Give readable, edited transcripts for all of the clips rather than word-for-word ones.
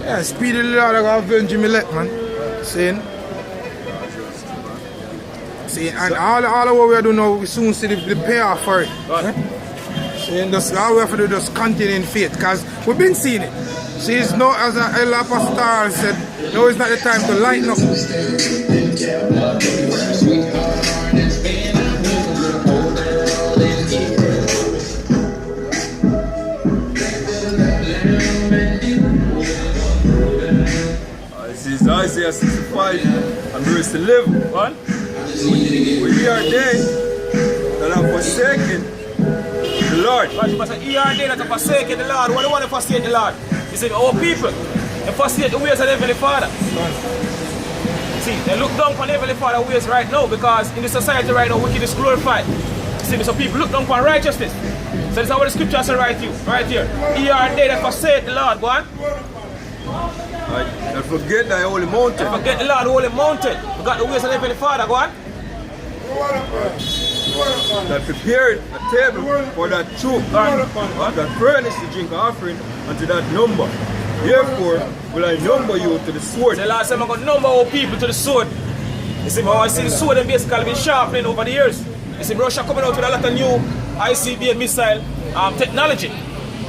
Yeah, speedy Lord, I got avenge me let, man. Saying. See, and all of what we are doing now, we soon see the payoff for it. Saying just all we have to do is just continue in faith, because we've been seeing it. See, it's not, as El Apostle said, no, it's not the time to lighten up. This is Isaiah 65 and verse 11. What? We are they that have forsaken the Lord. We are they that have forsaken the Lord. What do you want to forsake the Lord? He said, our people, they forsake the ways of the Heavenly Father. See, they look down on the Heavenly Father ways right now, because in the society right now, wickedness is glorified. See, so people look down on righteousness. So this is what the scripture says right here. We are they that forsake the Lord. Go on. That forget thy holy mountain. They forget the Lord, the holy mountain. Forgot the ways of the Heavenly Father. Go on. That prepared a table for that troop, that furnished the drink offering unto that number. Therefore will I number you to the sword. The Lord said, I'm going to number our people to the sword. You see, I see the sword and basically been sharpening over the years. You see, Russia coming out with a lot of new ICBM missile technology.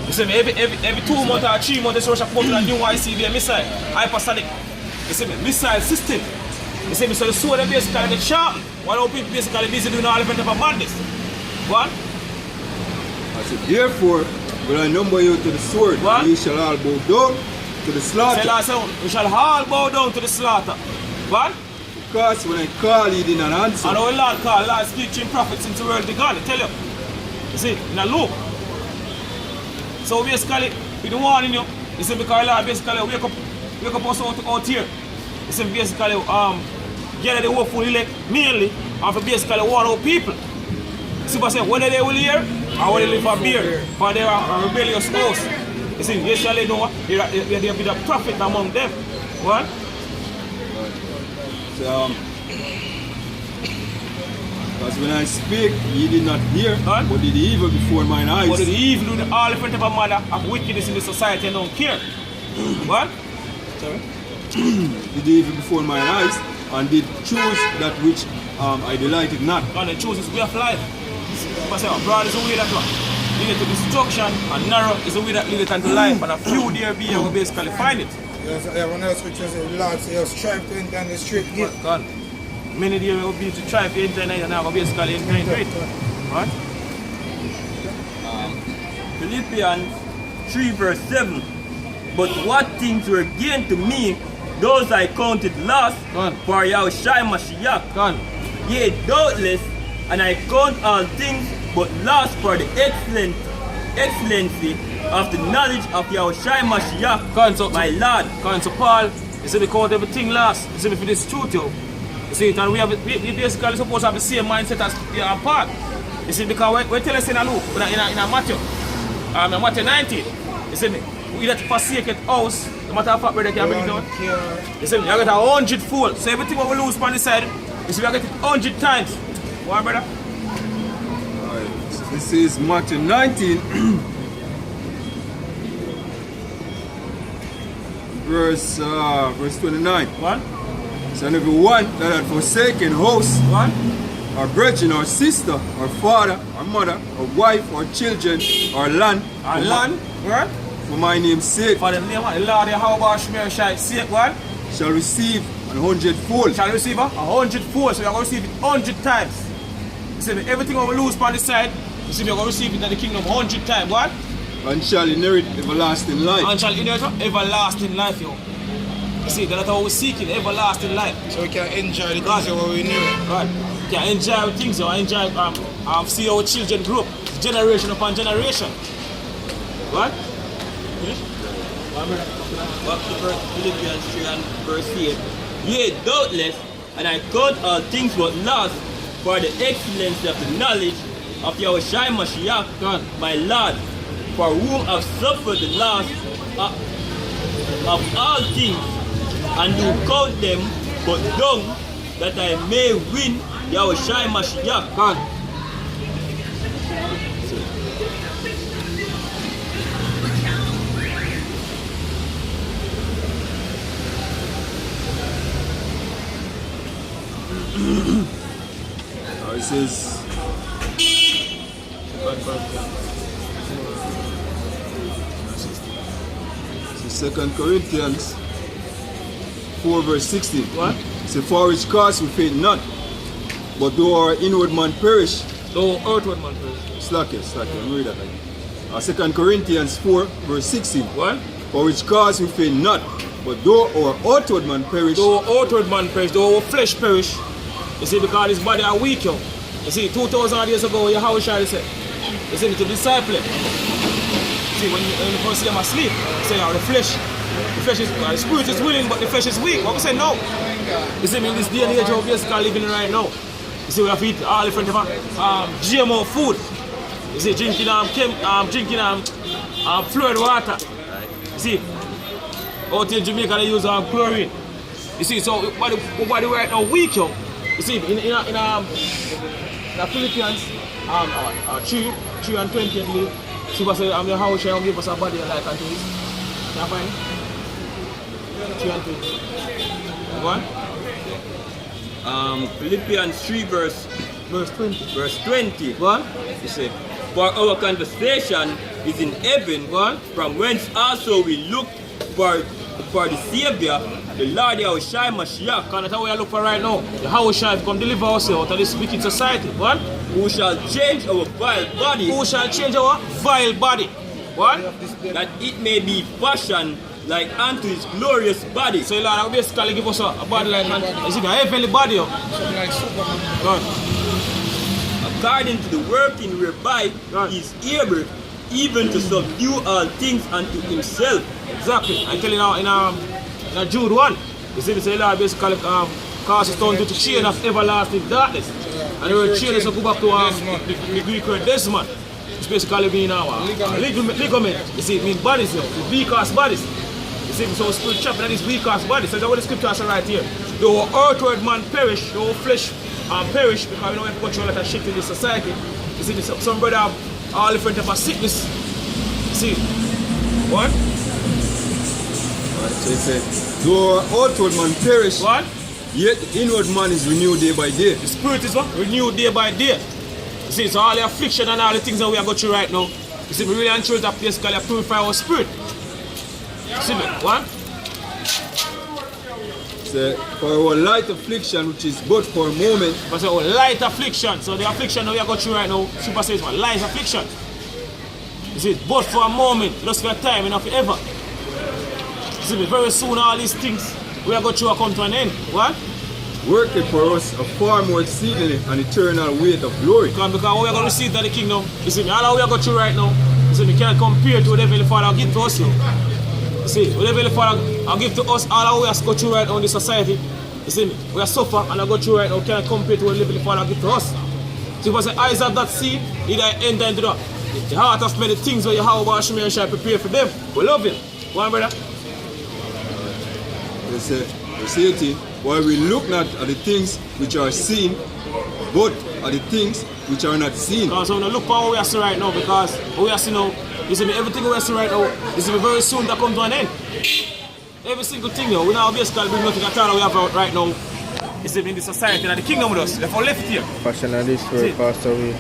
You see, every 2 months or 3 months, Russia comes with a new ICBM missile, hypersonic. You see, missile system. You see, so the sword and basically get sharpened. While our people basically busy doing all different type of madness. What? I said, therefore will I number you to the sword, and you shall all bow down to the slaughter. We shall all bow down to the slaughter. What? Because when I call, you did not answer. And our Lord called, Lord speak to prophets into the world of God. I tell you. You see, in a loop. So basically, we don't warning you. You see, because Lord basically wake up us out here. You see, basically, get the hopeful elect mainly, and for basically warn our people. See what I say, whether they will hear or whether they live for beer, for they are a rebellious host. You see, they shall know there be the prophet among them. What? So, because when I speak, ye did not hear, but did evil before mine eyes. But did evil do all different type of manner of wickedness in the society and don't care. What? Sorry? Did evil before mine eyes, and did choose that which I delighted not. And they choose his way of life. But say, broad is the way that leads to destruction, and narrow is the way that leads unto life. And a few there be will basically find it. Yeah, one else which is the Lord says, strive to enter in the straight gate. God. Many there will be to try to enter and now basically enter into it. What? Philippians 3 verse 7. But what things were gained to me, those I counted loss for Yahawashi Mashiach. Yea, doubtless, and I count all things but loss for the excellency of the knowledge of Yahawashi Mashiach, my Lord. So Paul, you see, we count everything lost. You see, for this truth, you see, and we basically supposed to have the same mindset as Paul. You see, because we tell us in a Luke, in a Matthew, in Matthew 19, you see, we that forsake it house, no matter how far brother can bring it down. You see, you get 100-fold. So everything what we lose on the side, you see, we get it 100 times. What, brother? Alright, so this is Matthew 19, verse 29. What? So everyone that had forsaken house, What? or brethren, or sister, or father, or mother, or wife, or children, or land, What? for my name's sake, For the name of the Lord Yahawashi sake, what? shall receive 100-fold. Shall receive 100-fold, so you're going to receive it 100 times. You see, everything we lose on the side, you see, you're going to receive it in the kingdom 100 times, what? And shall inherit everlasting life. And shall inherit everlasting life, yo. You see, that's what we're seeking, everlasting life. So we can enjoy the things that we knew. Right. You can enjoy things, you enjoy, see our children grow, generation upon generation. What? Back to Philippians 3 and verse 8. Yea, doubtless, and I count all things but loss for the excellency of the knowledge of Yahawashi Mashiach, my Lord, for whom I've suffered the loss of all things, and do count them but dung, that I may win Yahawashi Mashiach. This is Second Corinthians 4 verse 16. What? It says, for which cause we faint not, but though our inward man perish, Though outward man perish. slack it, read that again. 2 Corinthians 4 verse 16. What? For which cause we faint not, but though our outward man perish, Though outward man perish, though our flesh perish. You see, because his body are weak, yo. You see, 2,000 years ago, Yahawashi said, you see, to disciple. See, when you first see him asleep, you say, oh, the flesh is, the spirit is willing, but the flesh is weak. What we say, no. You see, in this day and age, how we are living right now. You see, we have to eat all different GMO food. You see, drinking fluoride water. You see, out in Jamaica, they use chlorine. You see, so body right now weak, yo. You see, in the Philippines, 3 and 20, I believe. Super say, I'm your house, I'm give us a body like unto this. Can I find it? 3 and 20. Go on. Philippians 3 verse 20. Verse 20. Go on. He said, for our conversation is in heaven, Go on. from whence also we look for the Savior, the Lord Yahawashi Mashiach, That's what we are looking for right now. Yahawashi come deliver us out of this wicked society. What? who shall change our vile body, Who shall change our vile body? What? that it may be fashioned like unto his glorious body. So Lord, I basically give us a body like is it a heavenly body? Yo? Go on. According to the working whereby Right. he is able even to subdue all things unto himself. Exactly. I tell you now in Jude 1, you see, the Lord basically cause his tongue to chain of everlasting darkness. And the word chain is to go back to the Greek word desmond. It's basically being our ligament. You see, it means bodies, you know, the weak-ass bodies. You see, so spirit trapped in these weak-ass bodies. So that's what the scripture says right here. Though our outward man perish, though our flesh perish, because we know we have got a lot of shit in this society. You see, some brother have all different type of sickness. You see, what? so it says, though our outward man perish, What? yet the inward man is renewed day by day. The spirit is what? Renewed day by day. You see, so all the affliction and all the things that we are going through right now, you see, we really ensure that place called purify our spirit. You see me? What? Say, for our light affliction, which is but for a moment, But so light affliction. So the affliction that we are going through right now, Super says what? Light affliction. You see, but for a moment, just for a time, enough forever. You see me? Very soon all these things we are going through will come to an end. What? working for us a far more exceedingly and eternal weight of glory. Because what we are going to receive to the kingdom, you see me, all that we are going through right now, you see me, can't compare to what the Heavenly Father will give to us. You see, what the Heavenly Father will give to us, all that we are going through right now in this society, you see me, we are suffer and I go through right now, can't compare to what the Heavenly Father will give to us. So because the eyes of that see, either enter into the heart of many things where Yahawashi shall prepare for them. We love him. Go on, brother. They say, verse 18, while we look not at the things which are seen, but at the things which are not seen. So we look for what we are seeing right now, because what we are seeing now, you see me, everything we are seeing right now, you see me, very soon that come to an end. Every single thing now, we now basically bring nothing at all we have right now. You see me, in the society and the kingdom with us. Therefore left here. Passion of this word passed away.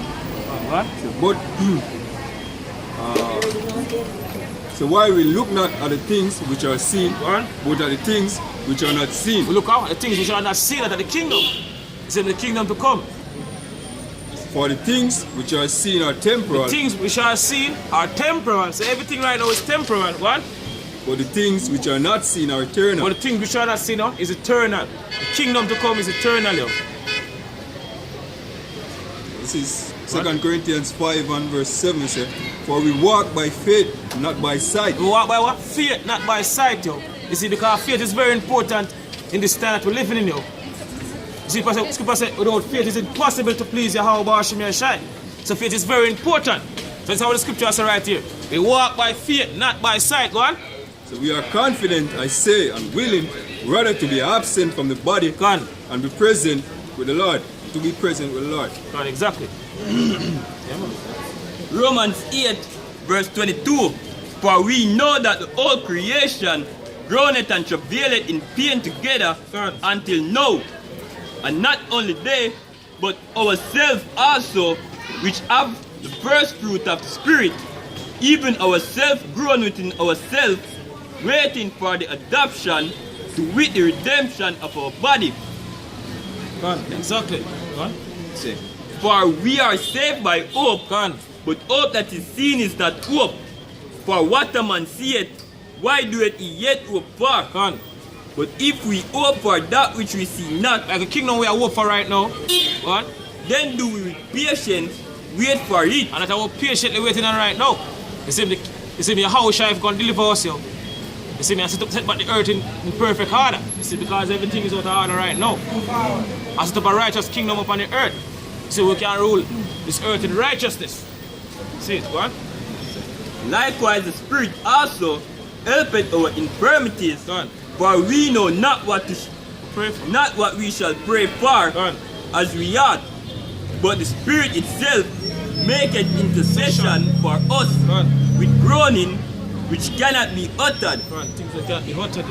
What? But so why we look not at the things which are seen, What? but at the things which are not seen. We look out at the things which are not seen at the kingdom. It's in the kingdom to come. For the things which are seen are temporal, Things which are seen are temporal. So everything right now is temporal. What? but the things which are not seen are eternal. But the things which are not seen is eternal. The kingdom to come is eternal. Yo. This is 2 Corinthians 5 and verse 7 says, for we walk by faith, not by sight. We walk by what? Faith, not by sight. Yo. You see, because faith is very important in this time that we're living in. Yo. You see, Scripture says, without faith it's impossible to please Yahawashi and shine. So faith is very important. So that's how the scripture says right here. We walk by faith, not by sight. Go on. So we are confident, I say, and willing rather to be absent from the body Go on. and be present with the Lord. To be present with the Lord. Go on, exactly. Yeah, man. Romans 8 verse 22. For we know that the whole creation groaneth and travaileth in pain together until now. And not only they, but ourselves also, which have the first fruit of the Spirit, even ourselves grown within ourselves, waiting for the adoption to wit the redemption of our body. Exactly. Say, for we are saved by hope, but hope that is seen is not hope. For what a man seeth, why doeth he yet hope for? But if we hope for that which we see not, Like the kingdom we are hope for right now, then do we with patience wait for it. and that we're patiently waiting on right now. You see me, Yahawashi is going to deliver us, yo. You see me, I set back the earth in perfect order. You see, because everything is out of order right now. I set up a righteous kingdom upon the earth. So we can rule this earth in righteousness. See it, go on. Likewise the Spirit also helpeth our infirmities, for we know not what to Pray for. not what we shall pray for as we ought, but the Spirit itself maketh intercession for us with groaning which cannot be uttered. Things that can't be uttered.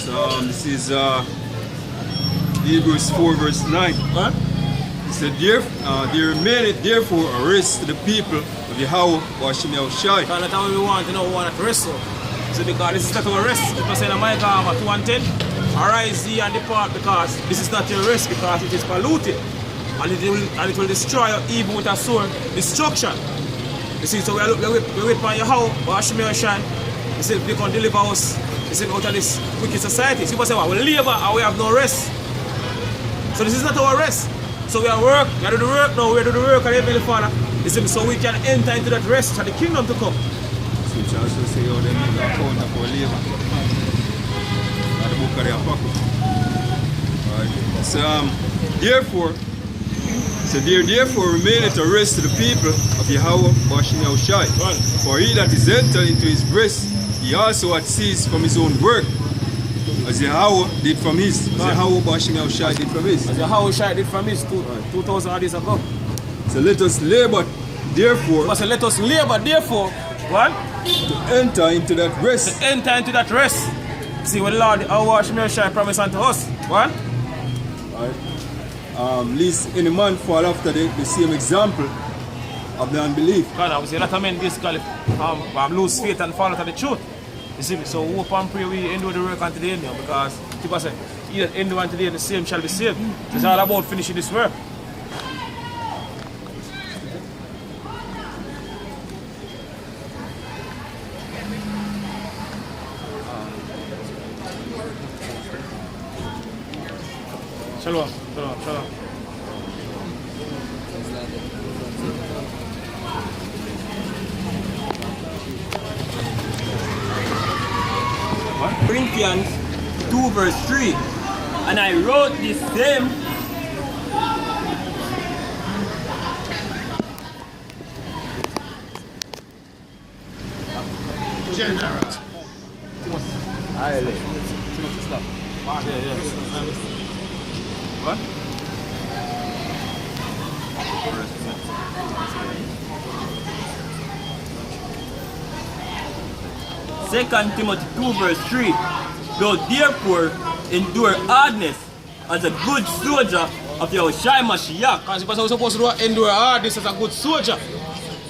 So this is Hebrews 4 verse 9. It said, there remaineth therefore a rest to the people of Yahawashi. Because that's how we want to know, we want to rest. So because this is not our rest. It was saying in Micah 2:10, arise ye and depart, because this is not your rest, because it is polluted. And it will destroy you even with a sword destruction. You see, so we wait for Yahawashi. You see, they can deliver us, you see, out of this wicked society. So people say, well, we labor and we have no rest. So this is not our rest. So we are work, we are do the work now, we are do the work of the Heavenly Father. You see, so we can enter into that rest for the kingdom to come. Which also say how they make account for labor. Not the book of the Apocalypse. Right. So therefore remaineth a rest to the people of Yahawashi. For he that is entered into his rest, he also hath ceased from his own work, as Yahawah did from his. As Yahawashi did from his. As Yahawashi did from his 2,000 years ago. So let us labor, therefore, But so let us labor, therefore, what? to enter into that rest. To enter into that rest. See what the Lord Yahawashi promised unto us. What? Lest any man fall after the same example of the unbelief. God, I would say a lot of men basically lose faith and fall out of the truth. You see me? So hope and pray we endure the work unto the end, because people say, he that endure unto the end, the same shall be saved. It's all about finishing this work. Shalom, shalom, shalom. Corinthians 2 verse 3. And I wrote this same What? Second Timothy 2 verse 3. Though therefore endure hardness as a good soldier of Yahawashi Mashiach. Because we're supposed to endure hard this as a good soldier.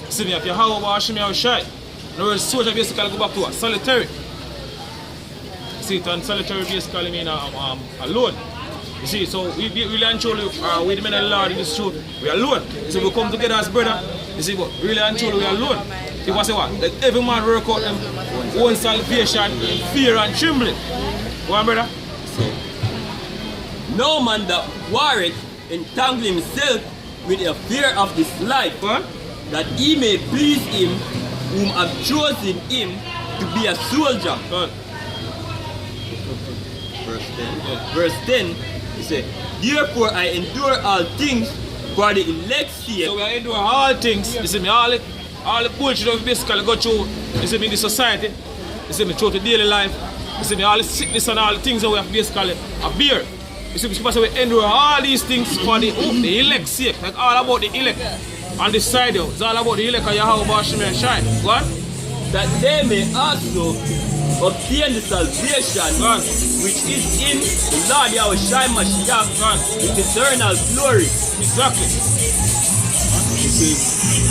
See me, if you have a shy, the word soldier basically go back to a solitary. See it, and solitary basically mean alone. You see, so we really and truly, we the men of the Lord in this truth, we are alone. So we come together as brother, you see, but really and truly we are alone. People say what? Let every man work out them own salvation in fear and trembling. Go on, brother. No man that warreth entangle himself with the affair of this life, that he may please him whom have chosen him to be a soldier. Verse 10. Verse 10, he said, therefore I endure all things for the elect's sake. So we are endure all things. You see me, all the bullshit that we basically go through, you see me, in the society, you see me, through the daily life, you see me, all the sickness and all the things that we have basically a beer. You see me, people say we endure all these things for the elect's sake, like all about the elect. On this side, it's all about the elect of Yahawashi and shine. Go on. that they may also obtain the salvation which is in the Lord Yahawashi Mashiach with eternal glory. Exactly. You see,